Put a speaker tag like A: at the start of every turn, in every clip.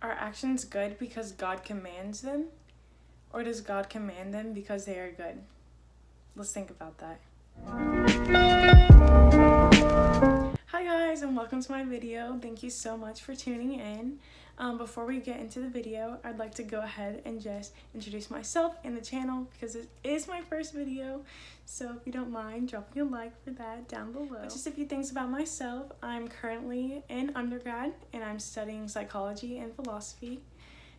A: Are actions good because God commands them? Or does God command them because they are good? Let's think about that. Hi guys, and welcome to my video. Thank you so much for tuning in. Before we get into the video, I'd like to go ahead and just introduce myself and the channel because it is my first video. So if you don't mind dropping a like for that down below. But just a few things about myself. I'm currently in undergrad and I'm studying psychology and philosophy.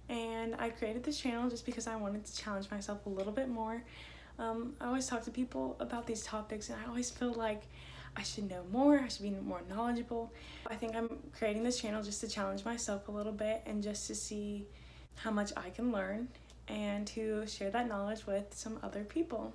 A: And I created this channel just because I wanted to challenge myself a little bit more. I always talk to people about these topics and I always feel like I should know more, I should be more knowledgeable. I think I'm creating this channel just to challenge myself a little bit and just to see how much I can learn and to share that knowledge with some other people.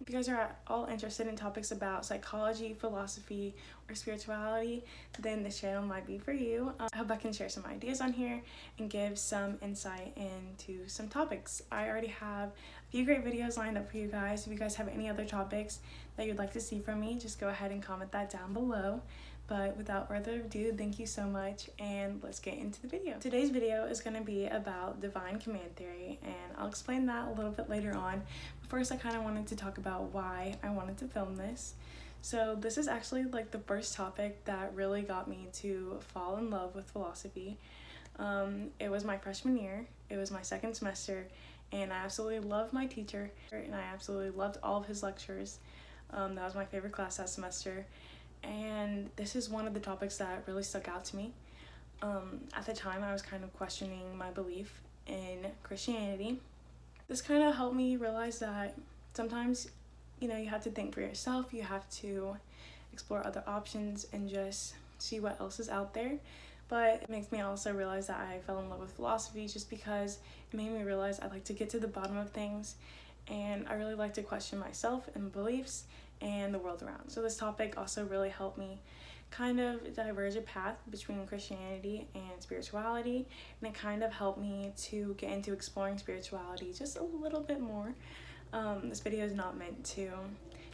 A: If you guys are all interested in topics about psychology, philosophy, or spirituality, then this channel might be for you. I hope I can share some ideas on here and give some insight into some topics. I already have a few great videos lined up for you guys. If you guys have any other topics that you'd like to see from me, just go ahead and comment that down below. But without further ado, thank you so much, and let's get into the video. Today's video is going to be about divine command theory, and I'll explain that a little bit later on. But first, I kind of wanted to talk about why I wanted to film this. So this is actually like the first topic that really got me to fall in love with philosophy. It was my freshman year, it was my second semester, and I absolutely loved my teacher, and I absolutely loved all of his lectures. That was my favorite class that semester. And this is one of the topics that really stuck out to me. At the time, I was kind of questioning my belief in Christianity. This kind of helped me realize that sometimes, you have to think for yourself. You have to explore other options and just see what else is out there. But it makes me also realize that I fell in love with philosophy just because it made me realize I like to get to the bottom of things. And I really like to question myself and beliefs and the world around. So this topic also really helped me kind of diverge a path between Christianity and spirituality, and it kind of helped me to get into exploring spirituality just a little bit more. This video is not meant to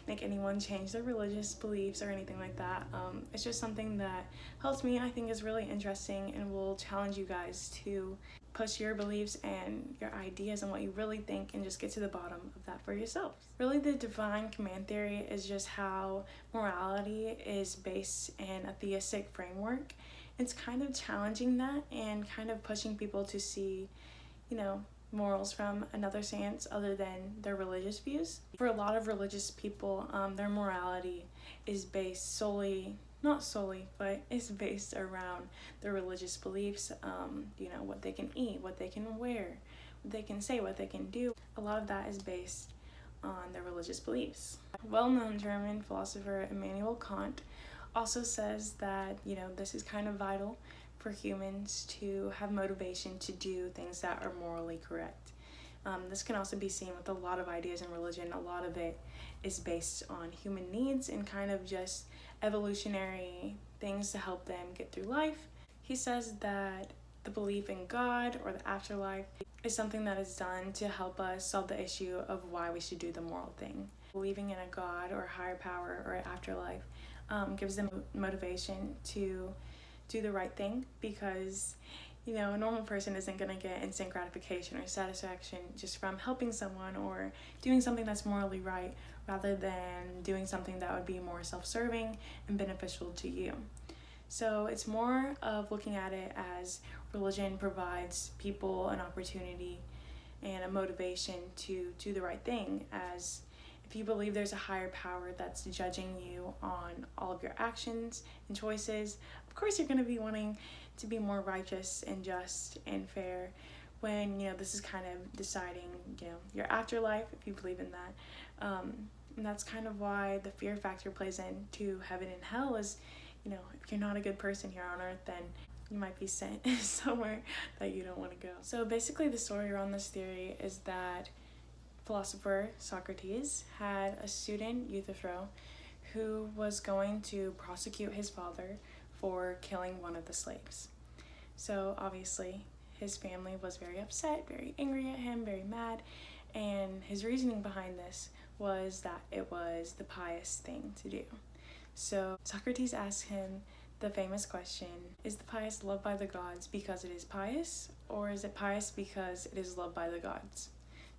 A: make anyone change their religious beliefs or anything like that. It's just something that helps me and I think is really interesting and will challenge you guys to push your beliefs and your ideas and what you really think and just get to the bottom of that for yourself. Really, the divine command theory is just how morality is based in a theistic framework. It's kind of challenging that and kind of pushing people to see, morals from another stance other than their religious views. For a lot of religious people, their morality is based solely, not solely, but it's based around their religious beliefs, what they can eat, what they can wear, what they can say, what they can do. A lot of that is based on their religious beliefs. Well-known German philosopher Immanuel Kant also says that, this is kind of vital for humans to have motivation to do things that are morally correct. This can also be seen with a lot of ideas in religion. A lot of it is based on human needs and kind of just evolutionary things to help them get through life. He says that the belief in God or the afterlife is something that is done to help us solve the issue of why we should do the moral thing. Believing in a God or a higher power or an afterlife gives them motivation to do the right thing because a normal person isn't going to get instant gratification or satisfaction just from helping someone or doing something that's morally right rather than doing something that would be more self-serving and beneficial to you. So it's more of looking at it as religion provides people an opportunity and a motivation to do the right thing, as if you believe there's a higher power that's judging you on all of your actions and choices, of course you're going to be wanting to be more righteous and just and fair when, this is kind of deciding, your afterlife, if you believe in that. And that's kind of why the fear factor plays into heaven and hell is, if you're not a good person here on earth, then you might be sent somewhere that you don't want to go. So basically the story around this theory is that philosopher Socrates had a student, Euthyphro, who was going to prosecute his father for killing one of the slaves. So obviously his family was very upset, very angry at him, very mad, and his reasoning behind this was that it was the pious thing to do. So Socrates asked him The famous question, is the pious loved by the gods because it is pious, or is it pious because it is loved by the gods?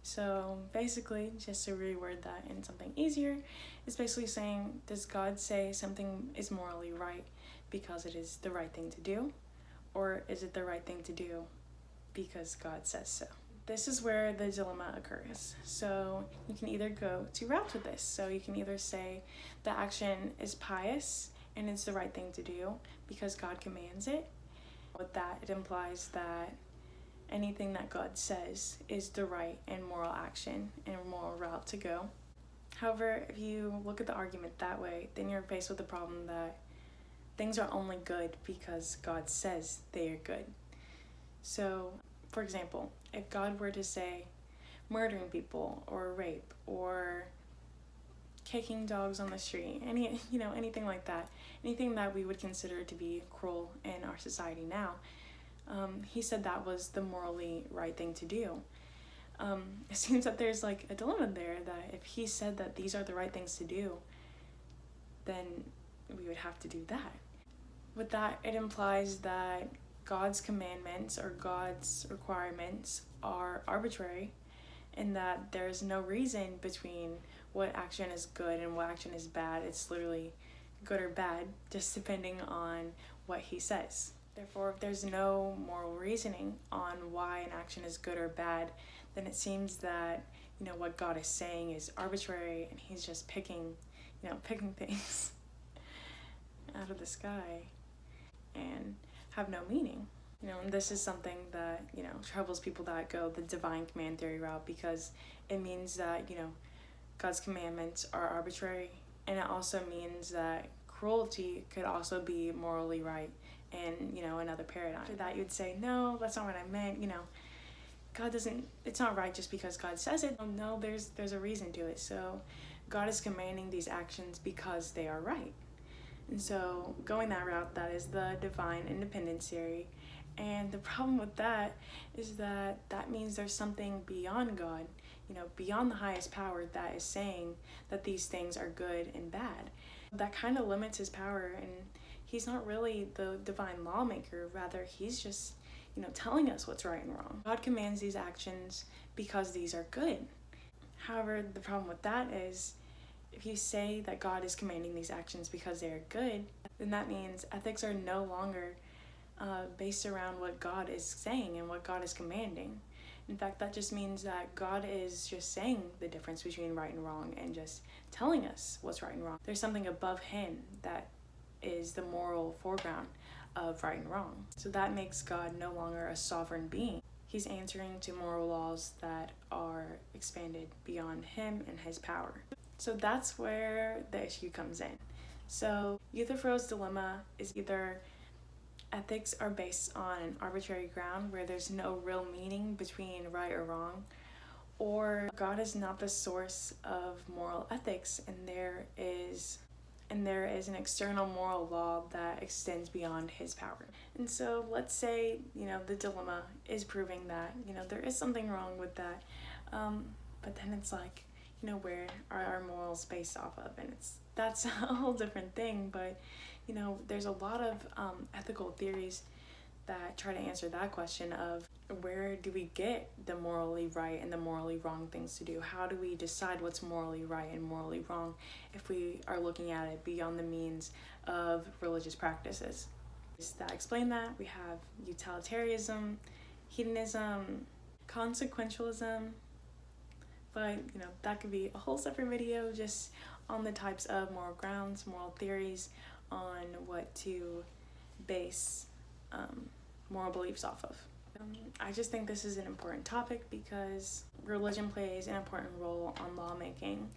A: So basically, just to reword that in something easier, it's basically saying, does God say something is morally right because it is the right thing to do, or is it the right thing to do because God says so? This is where the dilemma occurs. So you can either go two routes with this. So you can either say the action is pious and it's the right thing to do because God commands it. With that, it implies that anything that God says is the right and moral action and moral route to go. However, if you look at the argument that way, then you're faced with the problem that things are only good because God says they are good. So, for example, if God were to say murdering people or rape or kicking dogs on the street, anything like that, anything that we would consider to be cruel in our society now, he said that was the morally right thing to do. It seems that there's like a dilemma there, that if he said that these are the right things to do, then we would have to do that. With that, it implies that God's commandments or God's requirements are arbitrary, and that there's no reason between what action is good and what action is bad. It's literally good or bad, just depending on what he says. Therefore, if there's no moral reasoning on why an action is good or bad, then it seems that, what God is saying is arbitrary, and he's just picking things out of the sky and have no meaning. And this is something that, troubles people that go the divine command theory route, because it means that, God's commandments are arbitrary, and it also means that cruelty could also be morally right in, another paradigm. After that, you'd say, no, that's not what I meant, God doesn't, it's not right just because God says it. No, there's a reason to it. So God is commanding these actions because they are right. And so going that route, that is the divine independence theory. And the problem with that is that means there's something beyond God, beyond the highest power, that is saying that these things are good and bad. That kind of limits his power, and he's not really the divine lawmaker. Rather, he's just, telling us what's right and wrong. God commands these actions because these are good. However, the problem with that is, if you say that God is commanding these actions because they are good, then that means ethics are no longer based around what God is saying and what God is commanding. In fact, that just means that God is just saying the difference between right and wrong and just telling us what's right and wrong. There's something above him that is the moral foreground of right and wrong. So that makes God no longer a sovereign being. He's answering to moral laws that are expanded beyond him and his power. So that's where the issue comes in. So Euthyphro's dilemma is either ethics are based on an arbitrary ground where there's no real meaning between right or wrong, or God is not the source of moral ethics, and there is an external moral law that extends beyond his power. And so let's say, the dilemma is proving that, there is something wrong with that, but then it's like, where are our morals based off of? And that's a whole different thing, but there's a lot of ethical theories that try to answer that question of, where do we get the morally right and the morally wrong things to do? How do we decide what's morally right and morally wrong if we are looking at it beyond the means of religious practices? That explain that, we have utilitarianism, hedonism, consequentialism, but that could be a whole separate video just on the types of moral grounds, moral theories, on what to base moral beliefs off of. I just think this is an important topic because religion plays an important role on lawmaking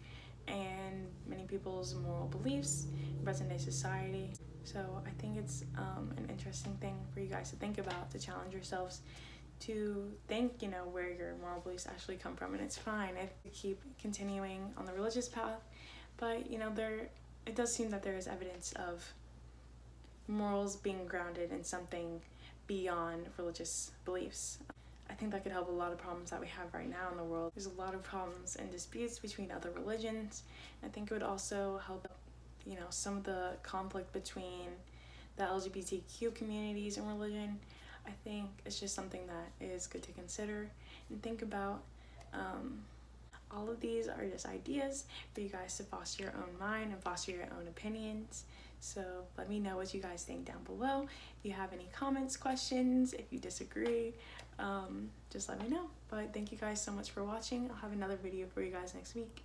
A: and many people's moral beliefs in present-day society. So I think it's an interesting thing for you guys to think about, to challenge yourselves to think, where your moral beliefs actually come from. And it's fine if you keep continuing on the religious path, but it does seem that there is evidence of morals being grounded in something beyond religious beliefs. I think that could help a lot of problems that we have right now in the world. There's a lot of problems and disputes between other religions. I think it would also help, some of the conflict between the LGBTQ communities and religion, I think it's just something that is good to consider and think about. All of these are just ideas for you guys to foster your own mind and foster your own opinions. So let me know what you guys think down below. If you have any comments, questions, if you disagree, just let me know. But thank you guys so much for watching. I'll have another video for you guys next week.